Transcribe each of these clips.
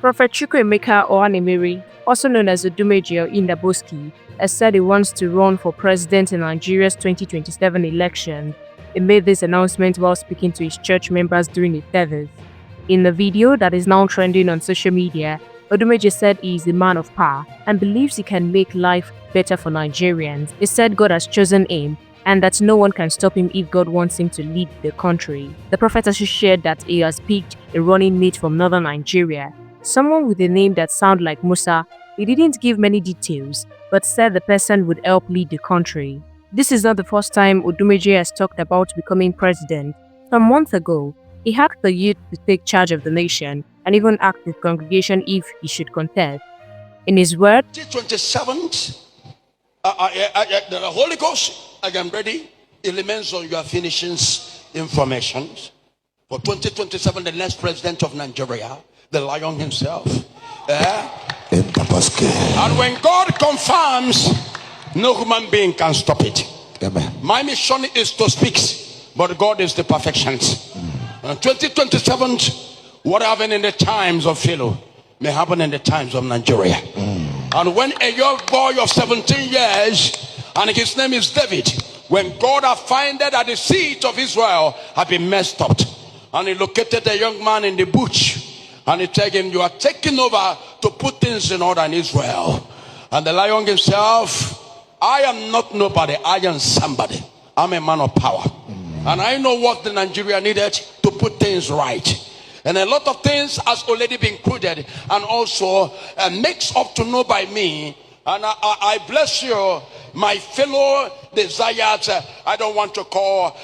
Prophet Chukwuemeka Ohanemere, also known as Odumeje or Indaboski, has said he wants to run for president in Nigeria's 2027 election. He made this announcement while speaking to his church members during a service. In the video that is now trending on social media, Odumeje said he is a man of power and believes he can make life better for Nigerians. He said God has chosen him and that no one can stop him if God wants him to lead the country. The prophet also shared that he has picked a running mate from northern Nigeria, someone with a name that sounds like Musa. He didn't give many details, but said the person would help lead the country. This is not the first time Odumeje has talked about becoming president. Some months ago, he asked the youth to take charge of the nation and even asked his congregation if he should contest. In his words, 27th, the Holy Ghost, I am ready. Elements on your finishings information. For 2027, the next president of Nigeria, the lion himself. And when God confirms, no human being can stop it. Amen. My mission is to speak, but God is the perfections. 2027, what happened in the times of Pharaoh may happen in the times of Nigeria. And when a young boy of 17 years, and his name is David, when God had found that the seed of Israel had been messed up, and he located a young man in the bush, and he told him, you are taking over to put things in order in Israel. And the lion himself, I am not nobody, I am somebody. I'm a man of power. And I know what the Nigeria needed to put things right. And a lot of things has already been included and also mixed up to know by me. And I bless you, my fellow desires. I don't want to call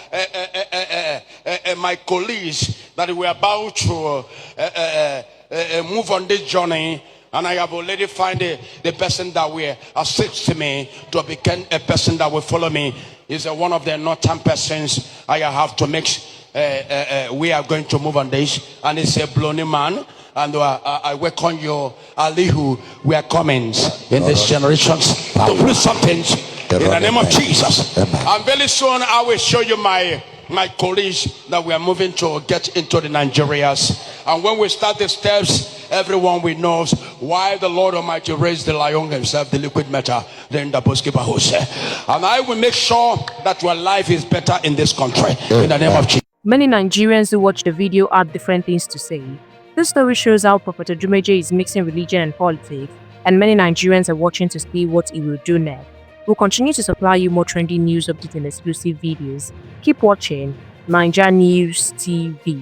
my colleagues that we're about to move on this journey. And I have already found the person that will assist me to become a person that will follow me. Is one of the northern persons I have to mix. We are going to move on this, and it's a blonde man. And I welcome you, Alihu. We are coming in this generation to do something in the name of Jesus. And very soon I will show you my colleagues that we are moving to get into the Nigerias. And when we start the steps, everyone will know why the Lord Almighty raised the lion himself, the liquid matter, then the Boskibahose. And I will make sure that your life is better in this country in the name of Jesus. Many Nigerians who watch the video had different things to say. This story shows how Prophet Odumeje is mixing religion and politics, and many Nigerians are watching to see what he will do next. We'll continue to supply you more trending news updates and exclusive videos. Keep watching NaijaNews TV.